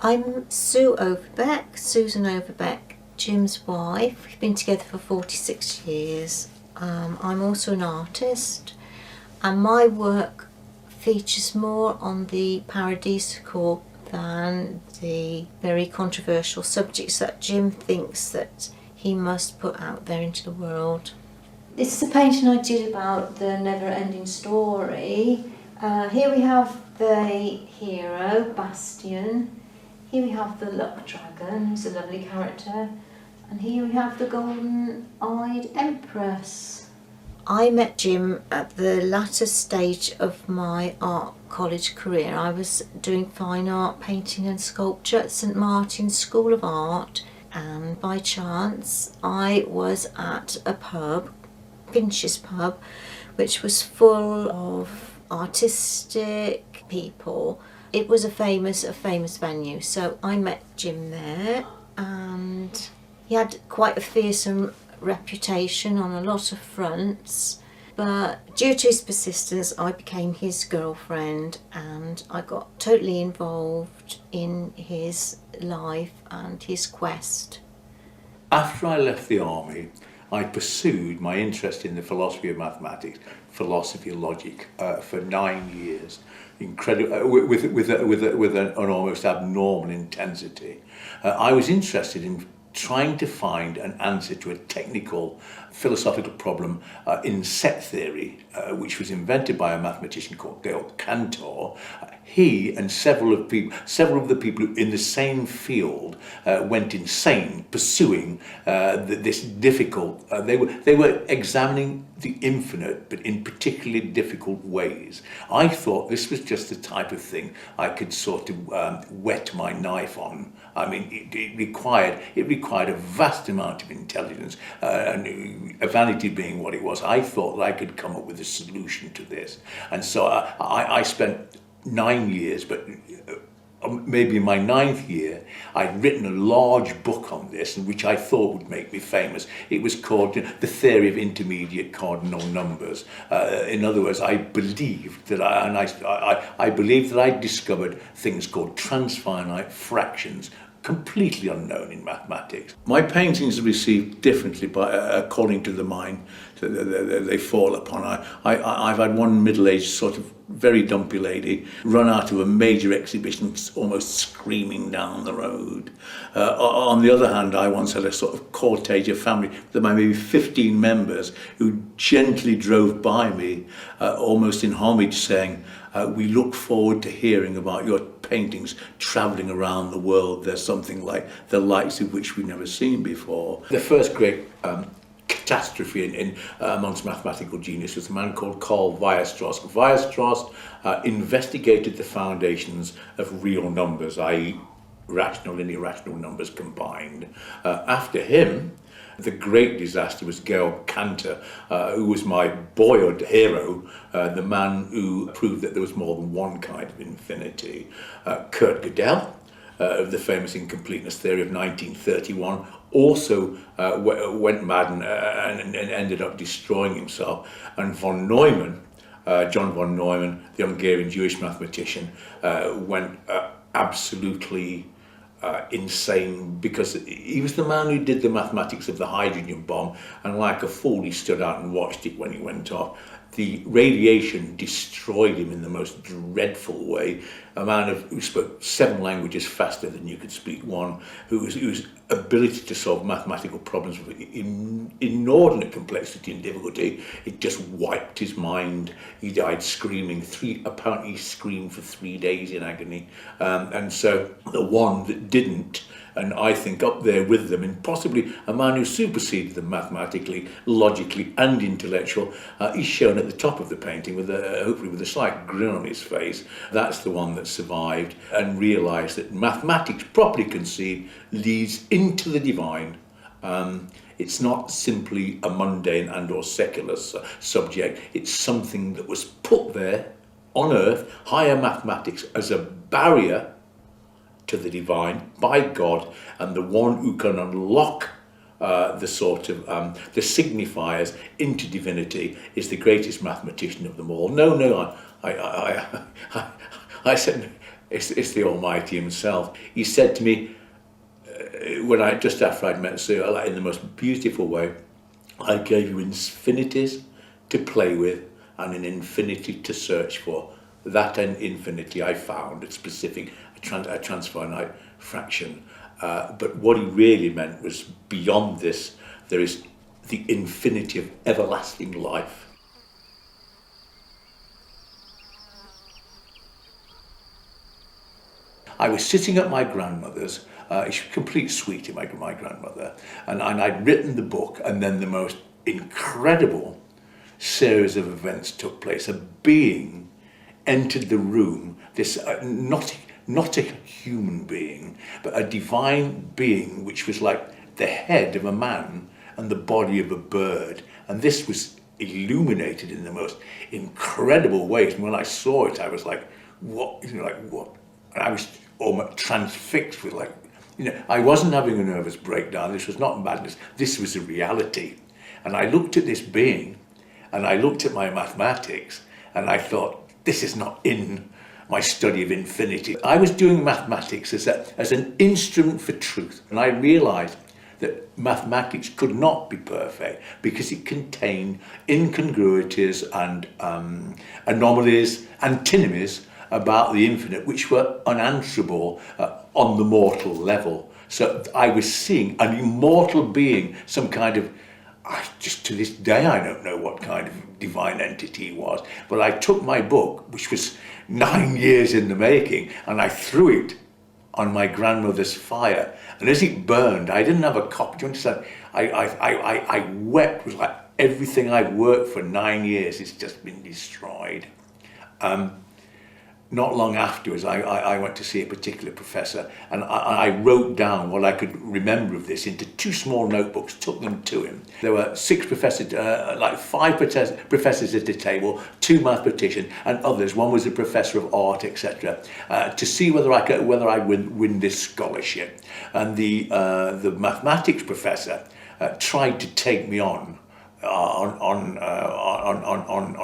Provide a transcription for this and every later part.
I'm Sue Overbeck, Susan Overbeck, Jim's wife. We've been together for 46 years. I'm also an artist, and my work features more on the paradisiacal than the very controversial subjects that Jim thinks that he must put out there into the world. This is a painting I did about the never-ending story. Here we have the hero, Bastian. Here we have the luck dragon, who's a lovely character. And here we have the golden-eyed empress. I met Jim at the latter stage of my art college career. I was doing fine art, painting and sculpture at St Martin's School of Art, and by chance I was at a pub, Pinch's Pub, which was full of artistic people. It was a famous venue, so I met Jim there, and he had quite a fearsome reputation on a lot of fronts, but due to his persistence I became his girlfriend and I got totally involved in his life and his quest. After I left the army, I pursued my interest in the philosophy of mathematics, philosophy of logic, for 9 years, with an almost abnormal intensity. I was interested in trying to find an answer to a technical philosophical problem in set theory, which was invented by a mathematician called Georg Cantor. He and several of the people in the same field went insane pursuing this difficult. They were examining the infinite, but in particularly difficult ways. I thought this was just the type of thing I could sort of whet my knife on. I mean, it required a vast amount of intelligence, and vanity being what it was. I thought that I could come up with a solution to this, and so I spent 9 years, but maybe in my 9th year, I'd written a large book on this, which I thought would make me famous. It was called The Theory of Intermediate Cardinal Numbers. In other words, I believed that I believed that I'd discovered things called transfinite fractions, completely unknown in mathematics. My paintings are received differently according to the mind they fall upon. I've had one middle-aged sort of very dumpy lady run out of a major exhibition almost screaming down the road. On the other hand, I once had a sort of cortege of family, there might maybe 15 members, who gently drove by me, almost in homage, saying, "We look forward to hearing about your paintings travelling around the world. There's something like the likes of which we've never seen before." The first great catastrophe amongst mathematical genius was a man called Carl Weierstrass. Weierstrass investigated the foundations of real numbers, i.e. rational and irrational numbers combined. After him, the great disaster was Georg Cantor, who was my boyhood hero, the man who proved that there was more than one kind of infinity. Kurt Gödel, of the famous incompleteness theory of 1931, also went mad and ended up destroying himself. And von Neumann, John von Neumann, the Hungarian Jewish mathematician, went absolutely insane, because he was the man who did the mathematics of the hydrogen bomb, and like a fool he stood out and watched it when it went off. The radiation destroyed him in the most dreadful way. A man who spoke 7 languages faster than you could speak one, whose ability to solve mathematical problems with inordinate complexity and difficulty, it just wiped his mind. He died screaming. Apparently he screamed for 3 days in agony. And so the one that didn't, and I think up there with them, and possibly a man who superseded them mathematically, logically and intellectual, is shown at the top of the painting with hopefully with a slight grin on his face. That's the one that survived and realised that mathematics, properly conceived, leads into the divine. It's not simply a mundane and or secular subject. It's something that was put there on earth, higher mathematics, as a barrier to the divine by God, and the one who can unlock the sort of the signifiers into divinity is the greatest mathematician of them all. No, I said, It's the Almighty himself. He said to me, just after I'd met Sue, like, in the most beautiful way, I gave you infinities to play with and an infinity to search for. That infinity I found, a specific, a transfinite fraction. But what he really meant was, beyond this, there is the infinity of everlasting life. I was sitting at my grandmother's, she's a complete sweetie, my grandmother, and I'd written the book, and then the most incredible series of events took place. A being entered the room, this not a human being, but a divine being which was like the head of a man and the body of a bird, and this was illuminated in the most incredible ways. And when I saw it, I was like, what? Like what? And I was almost transfixed with, I wasn't having a nervous breakdown. This was not madness. This was a reality. And I looked at this being, and I looked at my mathematics, and I thought, this is not in my study of infinity. I was doing mathematics as an instrument for truth, and I realized that mathematics could not be perfect because it contained incongruities and anomalies, antinomies about the infinite, which were unanswerable on the mortal level. So I was seeing an immortal being, some kind of, just to this day I don't know what kind of divine entity it was, but I took my book, which was 9 years in the making, and I threw it on my grandmother's fire. And as it burned, I didn't have a copy. Do you understand? I wept. It was like everything I've worked for 9 years has just been destroyed. Not long afterwards, I went to see a particular professor, and I wrote down what I could remember of this into 2 small notebooks, took them to him. There were 6 professors, 5 professors at the table, 2 mathematicians, and others. One was a professor of art, etc., to see whether I would win this scholarship. And the mathematics professor tried to take me on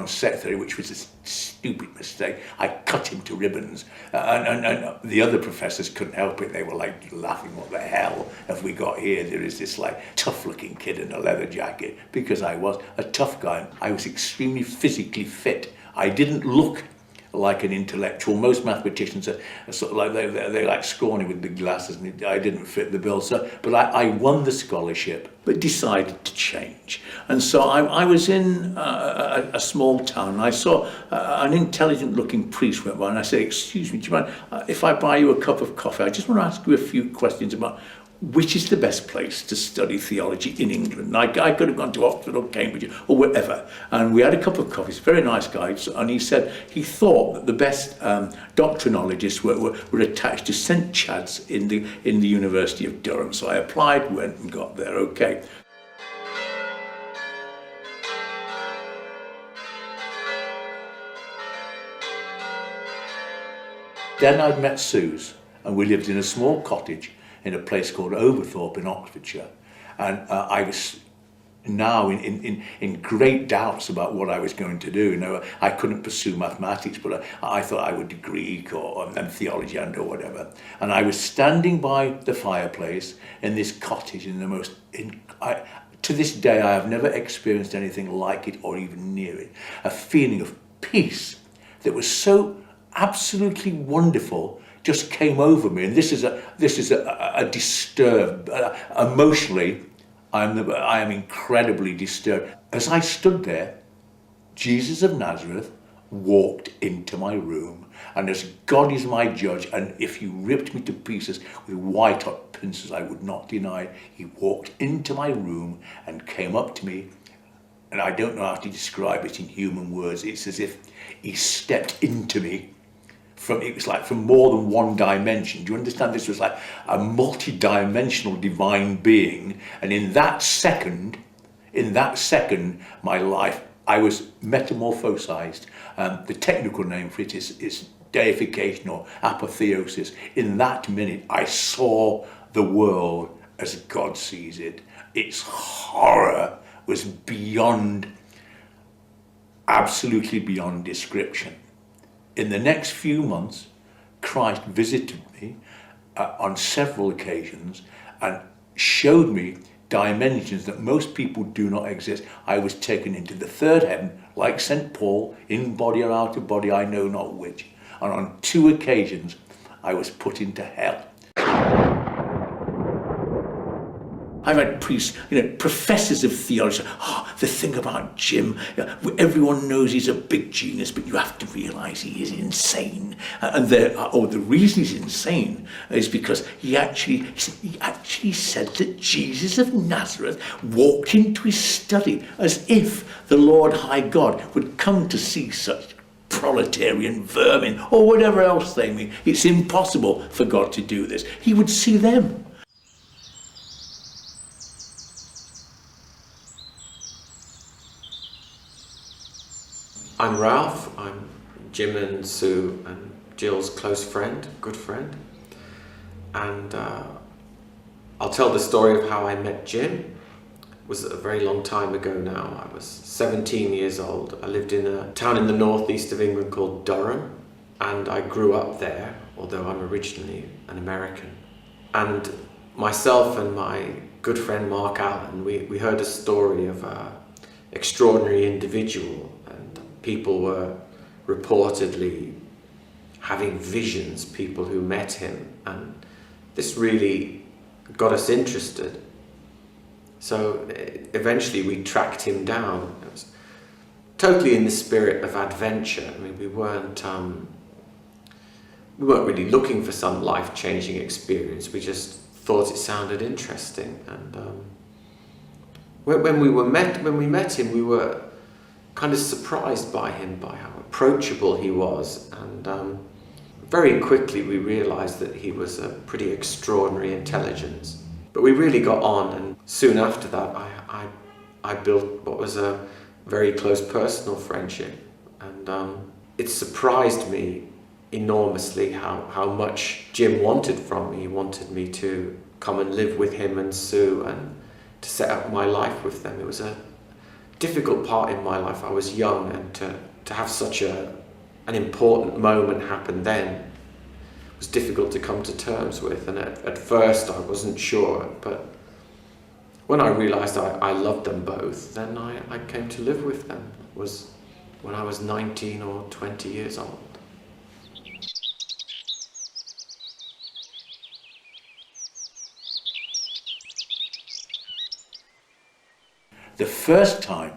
set theory, which was a stupid mistake. I cut him to ribbons, and the other professors couldn't help it. They were like laughing, what the hell have we got here? There is this like tough looking kid in a leather jacket, because I was a tough guy. I was extremely physically fit. I didn't look like an intellectual. Most mathematicians are sort of like, they're like scrawny with big glasses, and I didn't fit the bill. So, but I won the scholarship, but decided to change. And so I was in a small town, and I saw an intelligent looking priest went by, and I said, excuse me, do you mind if I buy you a cup of coffee? I just want to ask you a few questions about which is the best place to study theology in England. And I could have gone to Oxford or Cambridge or wherever. And we had a cup of coffee. He's a very nice guy. And he said he thought that the best doctrinologists were attached to St Chad's in the University of Durham. So I applied, went and got there. Okay. Then I'd met Suze, and we lived in a small cottage in a place called Overthorpe in Oxfordshire. And I was now in great doubts about what I was going to do. I couldn't pursue mathematics, but I thought I would do Greek or theology or whatever. And I was standing by the fireplace in this cottage in the most... to this day, I have never experienced anything like it or even near it. A feeling of peace that was so absolutely wonderful just came over me, and this is a disturbed emotionally. I am incredibly disturbed. As I stood there, Jesus of Nazareth walked into my room, and as God is my judge, and if you ripped me to pieces with white hot pincers, I would not deny, he walked into my room and came up to me, and I don't know how to describe it in human words. It's as if he stepped into me. It was like from more than one dimension. Do you understand? This was like a multi-dimensional divine being. And in that second, my life, I was metamorphosized. The technical name for it is deification or apotheosis. In that minute, I saw the world as God sees it. Its horror was absolutely beyond description. In the next few months, Christ visited me on several occasions and showed me dimensions that most people do not exist. I was taken into the third heaven, like St. Paul, in body or out of body, I know not which. And on 2 occasions, I was put into hell. I've had priests, professors of theology. The thing about Jim, everyone knows he's a big genius, but you have to realise he is insane. And the reason he's insane is because he actually said that Jesus of Nazareth walked into his study as if the Lord High God would come to see such proletarian vermin or whatever else they mean. It's impossible for God to do this. He would see them. I'm Ralph. I'm Jim and Sue and Jill's close friend, good friend. And I'll tell the story of how I met Jim. It was a very long time ago now. I was 17 years old. I lived in a town in the northeast of England called Durham, and I grew up there, although I'm originally an American. And myself and my good friend Mark Allen, we heard a story of an extraordinary individual. People were reportedly having visions, people who met him, and this really got us interested. So eventually we tracked him down. It was totally in the spirit of adventure. I mean, we weren't really looking for some life-changing experience. We just thought it sounded interesting. And when we met him, we were kind of surprised by him, by how approachable he was, and very quickly we realised that he was a pretty extraordinary intelligence. But we really got on, and soon after that I built what was a very close personal friendship, and it surprised me enormously how much Jim wanted from me. He wanted me to come and live with him and Sue and to set up my life with them. It was a difficult part in my life. I was young, and to have such an important moment happen then was difficult to come to terms with. And at first I wasn't sure, but when I realised I loved them both, then I came to live with them. It was when I was 19 or 20 years old. The first time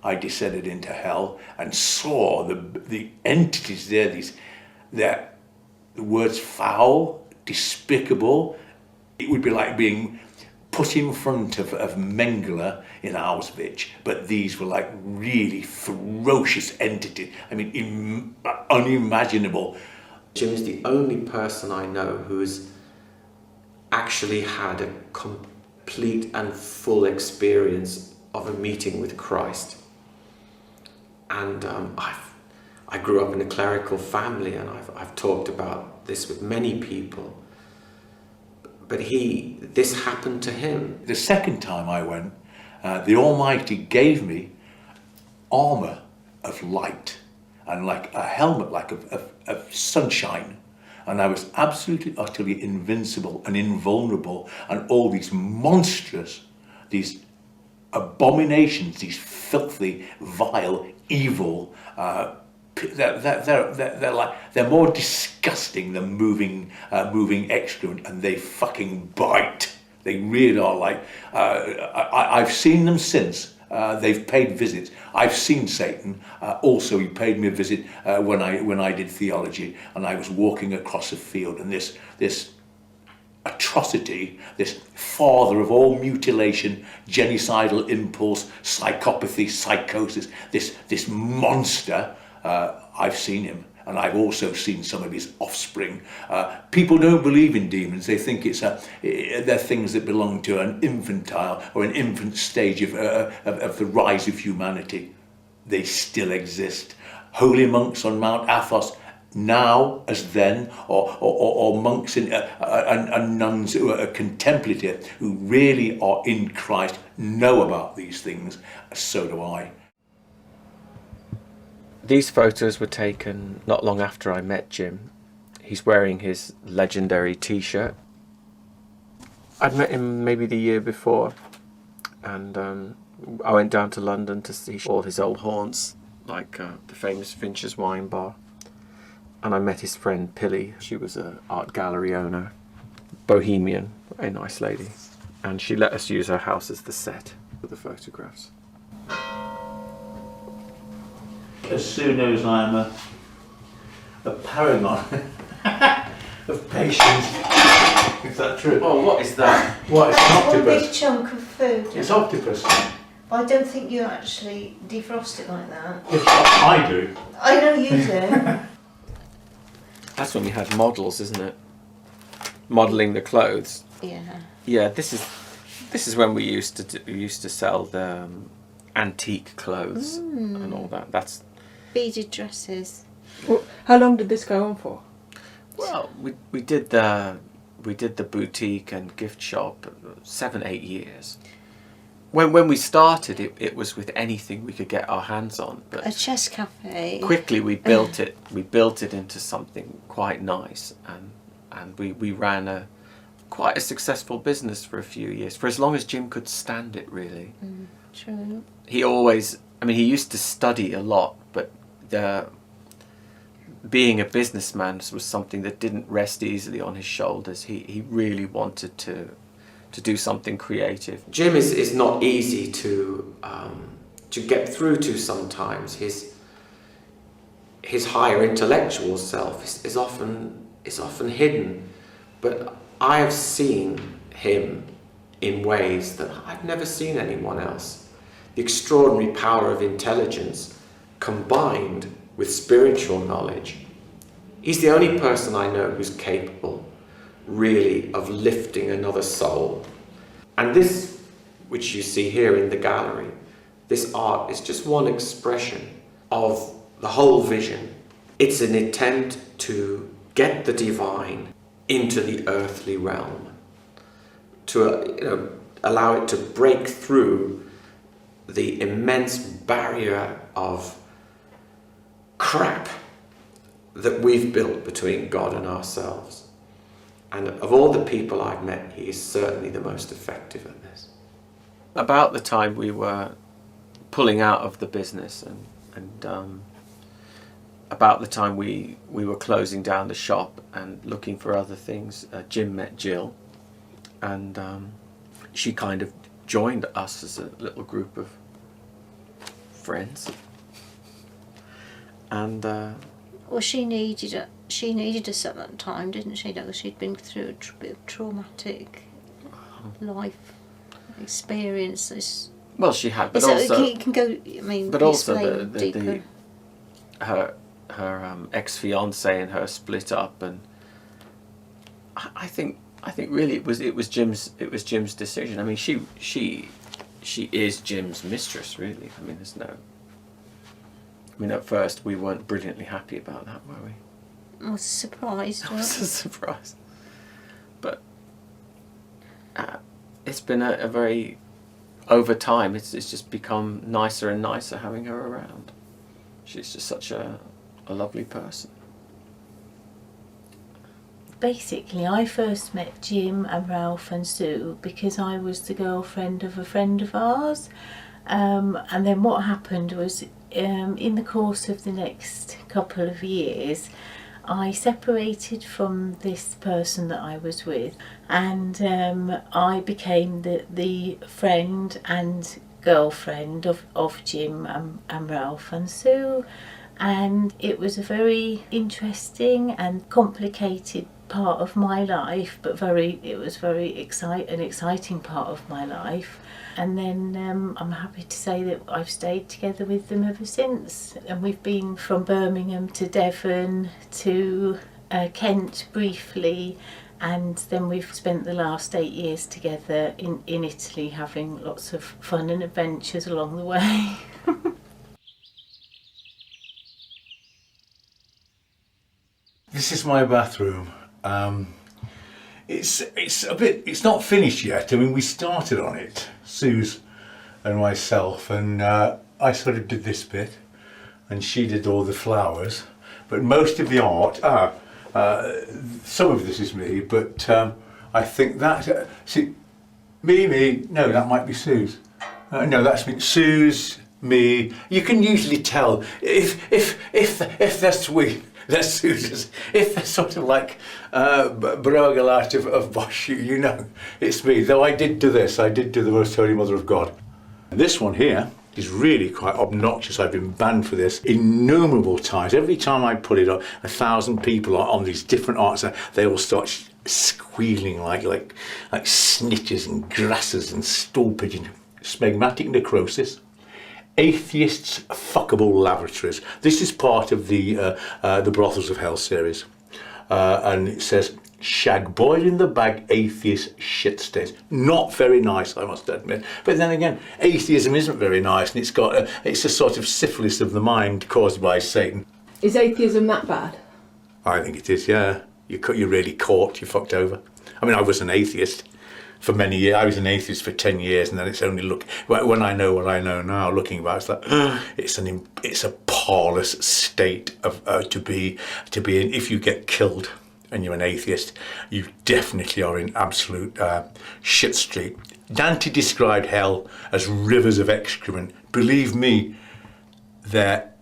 I descended into hell and saw the entities there, the words foul, despicable, it would be like being put in front of Mengele in Auschwitz, but these were like really ferocious entities. I mean, unimaginable. Jim is the only person I know who's actually had a complete and full experience of a meeting with Christ. And I grew up in a clerical family, and I've talked about this with many people. But this happened to him. The second time I went, the Almighty gave me armour of light and like a helmet like of sunshine. And I was absolutely, utterly invincible and invulnerable, and all these monstrous, these abominations, these filthy, vile, evil, they're more disgusting than moving excrement, and they fucking bite. They really are like, I've seen them since. They've paid visits. I've seen Satan. Also, he paid me a visit when I did theology, and I was walking across a field, and this atrocity, this father of all mutilation, genocidal impulse, psychopathy, psychosis, this monster, I've seen him, and I've also seen some of his offspring. People don't believe in demons. They think they're things that belong to an infantile or an infant stage of the rise of humanity. They still exist. Holy monks on Mount Athos, now as then, or monks and nuns who are contemplative, who really are in Christ, know about these things. So do I. These photos were taken not long after I met Jim. He's wearing his legendary T-shirt. I'd met him maybe the year before, and I went down to London to see all his old haunts, like the famous Fincher's Wine Bar. And I met his friend Pilly. She was an art gallery owner, bohemian, very nice lady. And she let us use her house as the set for the photographs. As soon as I'm a paragon of patience. Is that true? Oh, what is that? What, it's an One big octopus? chunk of food. It's octopus. I don't think you actually defrost it like that. Yes, I do. I know you do. That's when we had models, isn't it? Modelling the clothes. Yeah. Yeah, this is when we used to sell the antique clothes and all that. That's Beaded dresses. Well, how long did this go on for? well, we did the boutique and gift shop 7-8 years. When we started, it was with anything we could get our hands on, A but chess cafe. quickly we built it. We built it into something quite nice, and we ran quite a successful business for a few years, for as long as Jim could stand it, really. True. He always, I mean, he used to study a lot, but being a businessman was something that didn't rest easily on his shoulders. He really wanted to do something creative. Jim is not easy to get through to sometimes. His higher intellectual self is often hidden, but I have seen him in ways that I've never seen anyone else. The extraordinary power of intelligence combined with spiritual knowledge. He's the only person I know who's capable, really, of lifting another soul. And this, which you see here in the gallery, this art is just one expression of the whole vision. It's an attempt to get the divine into the earthly realm, to allow it to break through the immense barrier of crap that we've built between God and ourselves. And of all the people I've met, he is certainly the most effective at this. About the time we were pulling out of the business and about the time we were closing down the shop and looking for other things, Jim met Jill, and she kind of joined us as a little group of friends. And Well, she needed us at that time, didn't she? Because she'd been through a bit of traumatic life experiences. well, she had, but So also, it can go. I mean, but also explain deeper. her ex-fiance and her split up, and I think really it was Jim's decision. I mean, she is Jim's mistress, really. I mean, at first we weren't brilliantly happy about that, were we? I was surprised. It was a surprise, but it's been a very, over time, it's just become nicer and nicer having her around. She's just such a lovely person. Basically, I first met Jim and Ralph and Sue because I was the girlfriend of a friend of ours. And then what happened was, in the course of the next couple of years, I separated from this person that I was with, and I became the friend and girlfriend of Jim and Ralph and Sue, and it was a very interesting and complicated part of my life, but it was very exciting part of my life. And then I'm happy to say that I've stayed together with them ever since, and we've been from Birmingham to Devon to Kent briefly, and then we've spent the last 8 years together in Italy, having lots of fun and adventures along the way. This is my bathroom. It's not finished yet. I mean, we started on it, Suze and myself, and I sort of did this bit, and she did all the flowers. But most of the art, Some of this is me, but I think that see, no, that might be Sue's. No, that's me. Sue's, me. You can usually tell if they're sweet. They're Susan's. If they're sort of like Brogelart of Bosch, you know, it's me. Though I did do this. I did do the Most Holy Mother of God. This one here is really quite obnoxious. I've been banned for this innumerable times. Every time I put it on, 1,000 people on these different arts, they all start squealing like snitches and grasses and stool pigeons. Smegmatic necrosis. Atheists' fuckable lavatories. This is part of the Brothels of Hell series, and it says shag boiled in the bag atheist shit stains. Not very nice, I must admit. But then again, atheism isn't very nice, and it's a sort of syphilis of the mind caused by Satan. Is atheism that bad? I think it is. Yeah, you're really caught. You're fucked over. I mean, I was an atheist for many years. I was an atheist for 10 years, and then it's only when I know what I know now, looking back, it's like it's a parlous state of to be in. If you get killed and you're an atheist, you definitely are in absolute shit street. Dante described hell as rivers of excrement. Believe me, they're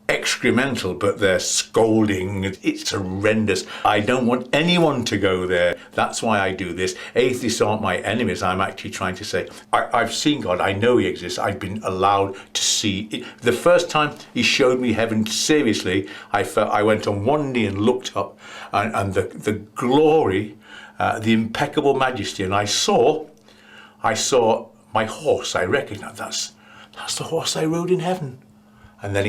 excremental, but they're scolding. It's horrendous. I don't want anyone to go there. That's why I do this. Atheists aren't my enemies. I'm actually trying to say, I've seen God. I know he exists. I've been allowed to see it. The first time he showed me heaven seriously, I went on one knee and looked up, and the glory, the impeccable majesty, and I saw my horse. I recognized that's the horse I rode in heaven. And then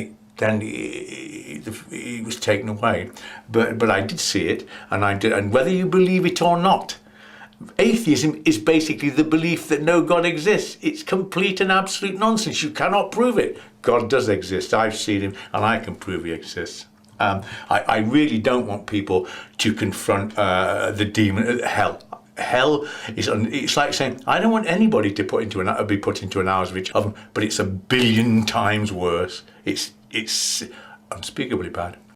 he was taken away, but I did see it, and whether you believe it or not, atheism is basically the belief that no God exists. It's complete and absolute nonsense. You cannot prove it. God does exist. I've seen him, and I can prove he exists. I really don't want people to confront the demon, hell. Hell is, it's like saying, I don't want anybody to be put into an Auschwitz oven, but it's 1 billion times worse. It's unspeakably bad.